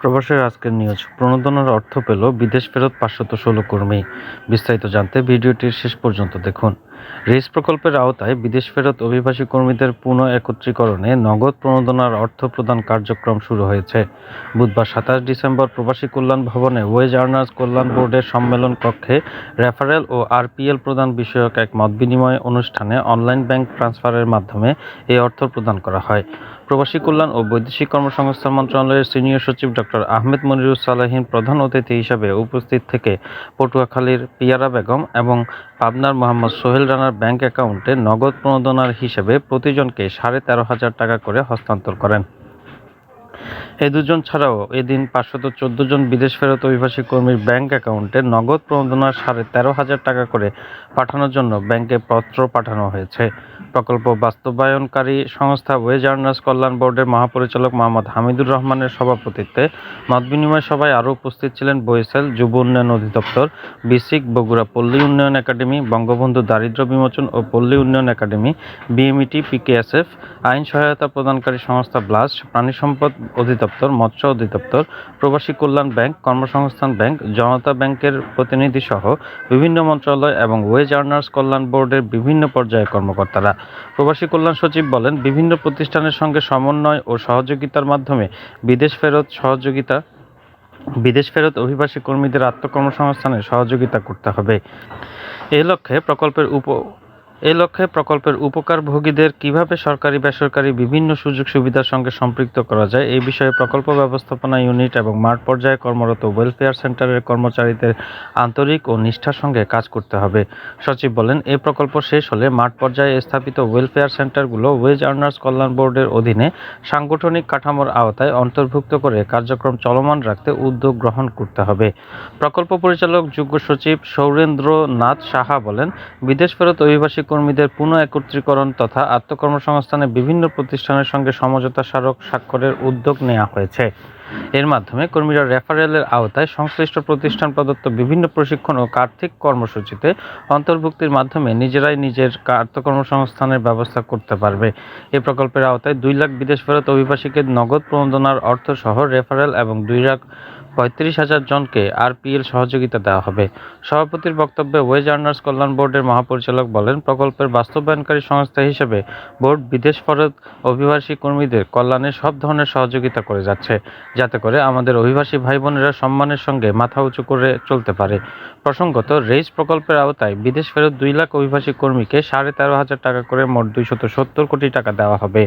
প্রবাসের আজকের নিউজ প্রণোদনার অর্থ পেল বিদেশ ফেরত 516 কর্মী। বিস্তারিত জানতে ভিডিওটির শেষ পর্যন্ত দেখুন। রেস প্রকল্পের আওতায় বিদেশ ফেরত অভিবাসী কর্মীদের পুনঃ একত্রীকরণে নগদ প্রণোদনার অর্থ প্রদান কার্যক্রম শুরু হয়েছে। বুধবার 27 ডিসেম্বর প্রবাসী কল্যাণ ভবনে ওয়েজ আর্নার্স কল্যাণ বোর্ডের সম্মেলন কক্ষে রেফারেল ও আরপিএল প্রদান বিষয়ক এক মতবিনিময় অনুষ্ঠানে অনলাইন ব্যাংক ট্রান্সফারের মাধ্যমে এই অর্থ প্রদান করা হয়। প্রবাসী কল্যাণ ও বৈদেশিক কর্মসংস্থান মন্ত্রণালয়ের সিনিয়র সচিব ডক্টর আহমেদ মনিরুস সালেহীন প্রধান অতিথি হিসেবে উপস্থিত থেকে পটুয়াখালীর পিয়ারা বেগম এবং পাবনার মোহাম্মদ সোহেল রানার ব্যাংক অ্যাকাউন্টে নগদ প্রণোদনার হিসেবে প্রতিজনকে 13,500 টাকা করে হস্তান্তর করেন। এই দুজন ছাড়াও এদিন 514 জন বিদেশ ফেরত অভিবাসী কর্মীর ব্যাংক অ্যাকাউন্টে নগদ প্রণোদনার 13,500 টাকা করে পাঠানোর জন্য ব্যাংকে পত্র পাঠানো হয়েছে। প্রকল্প বাস্তবায়নকারী সংস্থা ওয়েজ আর্নার্স কল্যাণ বোর্ডের মহাপরিচালক মোহাম্মদ হামিদুর রহমানের সভাপতিত্বে মতবিনিময় সভায় আরও উপস্থিত ছিলেন বরিশাল যুব উন্নয়ন অধিদপ্তর, বিসিক, বগুড়া পল্লী উন্নয়ন একাডেমি, বঙ্গবন্ধু দারিদ্র্য বিমোচন ও পল্লী উন্নয়ন একাডেমি, বিএমইটি, পিকেএসএফ, আইন সহায়তা প্রদানকারী সংস্থা ব্লাস্ট, প্রাণী সম্পদ অধিদপ্তর, মৎস্য অধিদপ্তর, প্রবাসী কল্যাণ ব্যাংক, কর্মসংস্থান ব্যাংক, জনতা ব্যাংকের প্রতিনিধি সহ বিভিন্ন মন্ত্রণালয় এবং ওয়েজ আর্নার্স কল্যাণ বোর্ডের বিভিন্ন পর্যায়ের কর্মকর্তারা। প্রবাসী কল্যাণ সচিব বলেন, বিভিন্ন প্রতিষ্ঠানের সঙ্গে সমন্বয় ও সহযোগিতার মাধ্যমে বিদেশ ফেরত অভিবাসী কর্মীদের আত্মকর্মসংস্থানে সহযোগিতা করতে হবে। এই লক্ষ্যে প্রকল্পের উপকারভোগীদের কিভাবে সরকারি বেসরকারি বিভিন্ন সুযোগ সুবিধার সঙ্গে সম্পৃক্ত করা যায় এই বিষয়ে প্রকল্প ব্যবস্থাপনা ইউনিট এবং মাঠ পর্যায়ে কর্মরত ওয়েলফেয়ার সেন্টারের কর্মচারীদের আন্তরিক ও নিষ্ঠার সঙ্গে কাজ করতে হবে। সচিব বলেন, এই প্রকল্প শেষ হলে মাঠ পর্যায়ে স্থাপিত ওয়েলফেয়ার সেন্টারগুলো ওয়েজ আর্নার্স কল্যাণ বোর্ডের অধীনে সাংগঠনিক কাঠামোর আওতায় অন্তর্ভুক্ত করে কার্যক্রম চলমান রাখতে উদ্যোগ গ্রহণ করতে হবে। প্রকল্প পরিচালক যুগ্ম সচিব সৌরেন্দ্রনাথ সাহা বলেন, বিদেশ ফেরত অভিবাসী কর্মীদের পুনঃ একত্রীকরণ তথা আত্মকর্মসংস্থানে বিভিন্ন প্রতিষ্ঠানের সঙ্গে সমঝোতা স্মারক স্বাক্ষরের উদ্যোগ নেওয়া হয়েছে। এর মাধ্যমে কর্মীরা রেফারেলের আওতায় সংশ্লিষ্ট প্রতিষ্ঠান প্রদত্ত বিভিন্ন প্রশিক্ষণ ও আর্থিক কর্মসূচিতে অন্তর্ভুক্তির মাধ্যমে নিজেরাই নিজের আত্মকর্মসংস্থানের ব্যবস্থা করতে পারবে। এই প্রকল্পের আওতায় 2 লাখ বিদেশ ফেরত অভিবাসীকে নগদ প্রণোদনার অর্থ সহ রেফারেল এবং 2,35,000 জনকে আরপিএল সহযোগিতা দেওয়া হবে। সভাপতির বক্তব্যে ওয়েজ আর্নার্স কল্যাণ বোর্ডের মহাপরিচালক বলেন, প্রকল্পের বাস্তবায়নকারী সংস্থা হিসেবে বোর্ড বিদেশ ফেরত অভিবাসী কর্মীদের কল্যাণে সব ধরনের সহযোগিতা করে যাচ্ছে, যাতে করে আমাদের অভিবাসী ভাই বোনেরা সম্মানের সঙ্গে মাথা উঁচু করে চলতে পারে। প্রসঙ্গত, রেইজ প্রকল্পের আওতায় বিদেশ ফেরত 2 লাখ অভিবাসী কর্মীকে 13,500 টাকা করে মোট 270 কোটি টাকা দেওয়া হবে।